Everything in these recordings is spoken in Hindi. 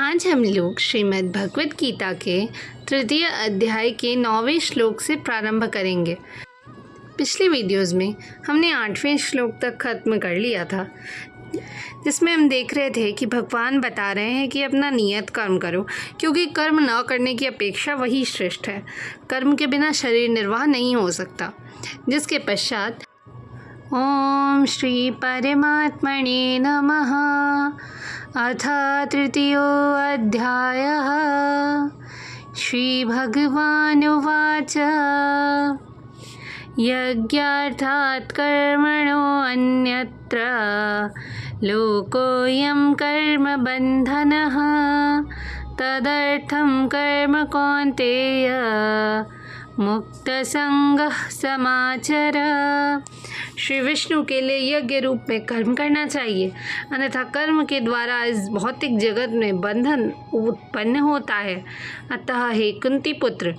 आज हम लोग श्रीमद् भगवद गीता के तृतीय अध्याय के 9वें श्लोक से प्रारंभ करेंगे। पिछले वीडियोस में हमने 8वें श्लोक तक खत्म कर लिया था, जिसमें हम देख रहे थे कि भगवान बता रहे हैं कि अपना नियत कर्म करो, क्योंकि कर्म न करने की अपेक्षा वही श्रेष्ठ है। कर्म के बिना शरीर निर्वाह नहीं हो सकता। जिसके पश्चात ओम श्री परमात्मने नमः अथ तृतीयोऽध्यायः श्रीभगवानुवाच यज्ञार्थात् कर्मणो अन्यत्र लोकोऽयं कर्मबन्धनः तदर्थं कर्म कौन्तेय मुक्तसंगः समाचर। श्री विष्णु के लिए यज्ञ रूप में कर्म करना चाहिए, अन्यथा कर्म के द्वारा इस भौतिक जगत में बंधन उत्पन्न होता है। अतः हे कुंती पुत्र,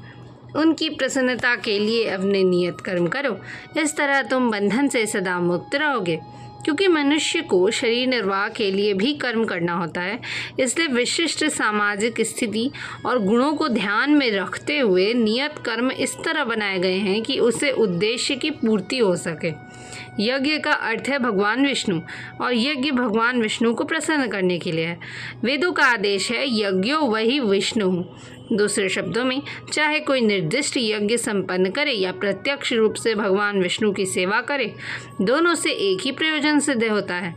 उनकी प्रसन्नता के लिए अपने नियत कर्म करो। इस तरह तुम बंधन से सदा मुक्त रहोगे। क्योंकि मनुष्य को शरीर निर्वाह के लिए भी कर्म करना होता है, इसलिए विशिष्ट सामाजिक स्थिति और गुणों को ध्यान में रखते हुए नियत कर्म इस तरह बनाए गए हैं कि उससे उद्देश्य की पूर्ति हो सके। यज्ञ का अर्थ है भगवान विष्णु, और यज्ञ भगवान विष्णु को प्रसन्न करने के लिए है। वेदों का आदेश है यज्ञो वही विष्णु। दूसरे शब्दों में, चाहे कोई निर्दिष्ट यज्ञ संपन्न करे या प्रत्यक्ष रूप से भगवान विष्णु की सेवा करे, दोनों से एक ही प्रयोजन सिद्ध होता है।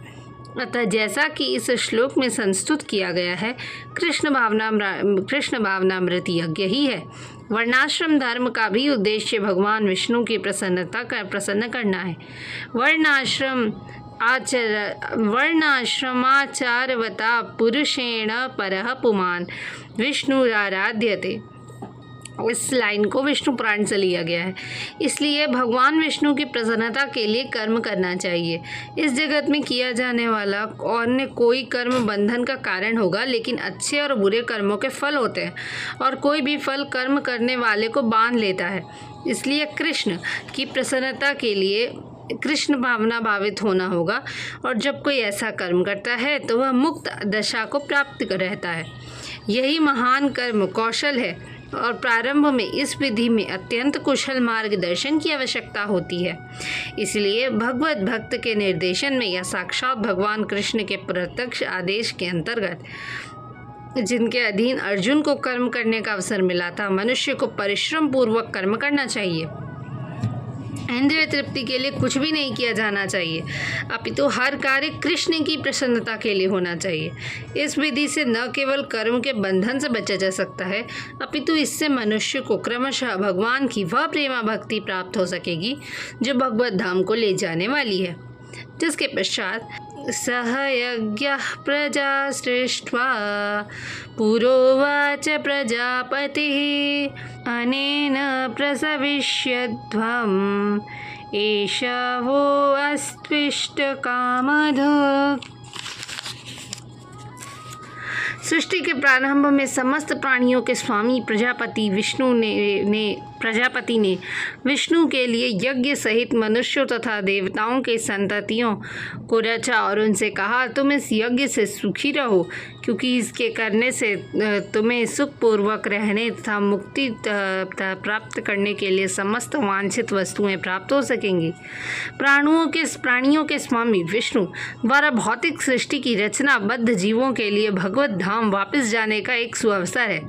अतः जैसा कि इस श्लोक में संस्तुत किया गया है, कृष्ण भावनामृत यज्ञ ही है। वर्णाश्रम धर्म का भी उद्देश्य भगवान विष्णु की प्रसन्न करना है। वर्णाश्रमाचारवता पुरुषेण परः पुमान् विष्णुराराध्यते। इस लाइन को विष्णु पुराण से लिया गया है। इसलिए भगवान विष्णु की प्रसन्नता के लिए कर्म करना चाहिए। इस जगत में किया जाने वाला अन्य कोई कर्म बंधन का कारण होगा, लेकिन अच्छे और बुरे कर्मों के फल होते हैं, और कोई भी फल कर्म करने वाले को बांध लेता है। इसलिए कृष्ण की प्रसन्नता के लिए कृष्ण भावना भावित होना होगा, और जब कोई ऐसा कर्म करता है तो वह मुक्त दशा को प्राप्त रहता है। यही महान कर्म कौशल है, और प्रारंभ में इस विधि में अत्यंत कुशल मार्गदर्शन की आवश्यकता होती है। इसलिए भगवत भक्त के निर्देशन में या साक्षात भगवान कृष्ण के प्रत्यक्ष आदेश के अंतर्गत, जिनके अधीन अर्जुन को कर्म करने का अवसर मिला था, मनुष्य को परिश्रम पूर्वक कर्म करना चाहिए। इंद्रिय तृप्ति के लिए कुछ भी नहीं किया जाना चाहिए, अपितु हर कार्य कृष्ण की प्रसन्नता के लिए होना चाहिए। इस विधि से न केवल कर्म के बंधन से बचा जा सकता है, अपितु इससे मनुष्य को क्रमशः भगवान की वह प्रेमा भक्ति प्राप्त हो सकेगी जो भगवत धाम को ले जाने वाली है। जिसके पश्चात सह यज्ञः प्रजा सृष्ट्वा पुरोवाच प्रजापतिः अनेन प्रसविष्यध्वम् एष वो अस्त्विष्टकामधुक्। सृष्टि के प्रारंभ में समस्त प्राणियों के स्वामी प्रजापति ने विष्णु के लिए यज्ञ सहित मनुष्यों तथा देवताओं के संततियों को रचा और उनसे कहा, तुम इस यज्ञ से सुखी रहो, क्योंकि इसके करने से तुम्हें सुखपूर्वक रहने तथा मुक्ति प्राप्त करने के लिए समस्त वांछित वस्तुएं प्राप्त हो सकेंगी। प्राणियों के स्वामी विष्णु द्वारा भौतिक सृष्टि की रचना बद्ध जीवों के लिए भगवत धाम वापस जाने का एक सुअवसर है।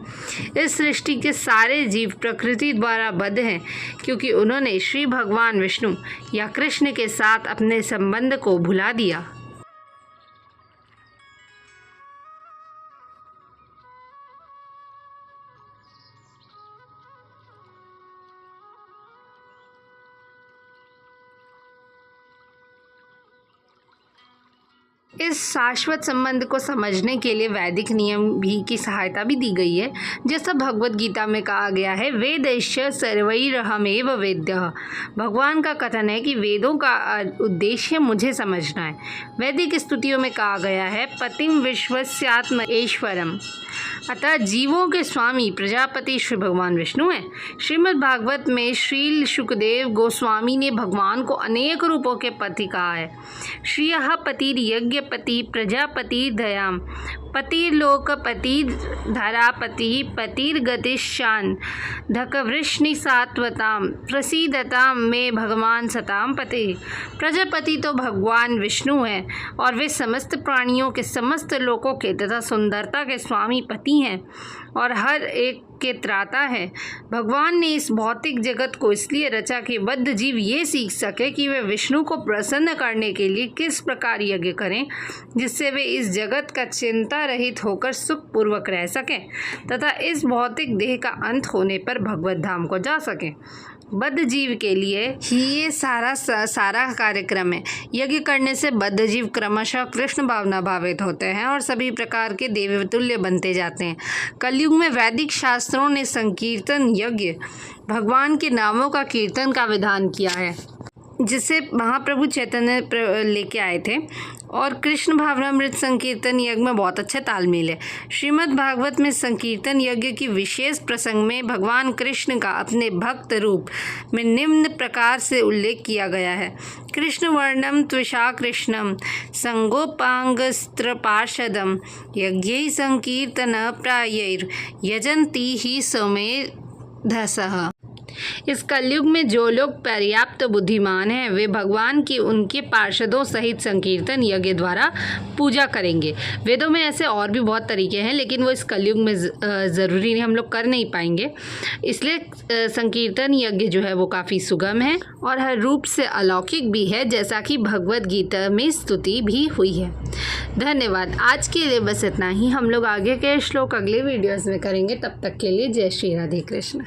इस सृष्टि के सारे जीव प्रकृति द्वारा बद्ध हैं, क्योंकि उन्होंने श्री भगवान विष्णु या कृष्ण के साथ अपने संबंध को भुला दिया। इस शाश्वत संबंध को समझने के लिए वैदिक नियम भी की सहायता भी दी गई है। जैसा भगवद गीता में कहा गया है, वेदैश्च सर्वैरहमेव वेद्यः। भगवान का कथन है कि वेदों का उद्देश्य मुझे समझना है। वैदिक स्तुतियों में कहा गया है, पतिम विश्वस्यात्म ईश्वरम। अतः जीवों के स्वामी प्रजापति श्री भगवान विष्णु हैं। श्रीमद् भागवत में श्रील शुकदेव गोस्वामी ने भगवान को अनेक रूपों के पति कहा है। श्रियः पतिर्यज्ञपति प्रजापति दयाम पतिर्लोकपति धरापति पतिर्गतिशान धकवृष्णि सात्वताम प्रसीदताम में भगवान सताम पति। प्रजापति तो भगवान विष्णु हैं और वे समस्त प्राणियों के, समस्त लोकों के तथा सुंदरता के स्वामी पति हैं और हर एक के त्राता है। भगवान ने इस भौतिक जगत को इसलिए रचा कि बद्ध जीव ये सीख सके कि वे विष्णु को प्रसन्न करने के लिए किस प्रकार यज्ञ करें जिससे वे इस जगत का चिंता रहित होकर सुखपूर्वक रह सकें तथा इस भौतिक देह का अंत होने पर भगवत धाम को जा सकें। बद्ध जीव के लिए ही ये सारा कार्यक्रम है। यज्ञ करने से बद्ध जीव क्रमशः कृष्ण भावना भावित होते हैं और सभी प्रकार के देवतुल्य बनते जाते हैं। कलयुग में वैदिक शास्त्रों ने संकीर्तन यज्ञ, भगवान के नामों का कीर्तन का विधान किया है जिसे महाप्रभु चैतन्य लेके आए थे और कृष्ण भावनामृत संकीर्तन यज्ञ में बहुत अच्छा तालमेल है। श्रीमद् भागवत में संकीर्तन यज्ञ की विशेष प्रसंग में भगवान कृष्ण का अपने भक्त रूप में निम्न प्रकार से उल्लेख किया गया है। कृष्ण वर्णम त्विषा कृष्णम संगोपांगस्त्र पार्षदम यज्ञ संकीर्तन प्रायैर यजंती ही समेधसः। इस कलयुग में जो लोग पर्याप्त बुद्धिमान हैं वे भगवान की उनके पार्षदों सहित संकीर्तन यज्ञ द्वारा पूजा करेंगे। वेदों में ऐसे और भी बहुत तरीके हैं लेकिन वो इस कलयुग में ज़रूरी नहीं, हम लोग कर नहीं पाएंगे। इसलिए संकीर्तन यज्ञ जो है वो काफ़ी सुगम है और हर रूप से अलौकिक भी है, जैसा कि भगवद गीता में स्तुति भी हुई है। धन्यवाद। आज के लिए बस इतना ही। हम लोग आगे के श्लोक अगले वीडियोज़ में करेंगे। तब तक के लिए जय श्री राधे कृष्ण।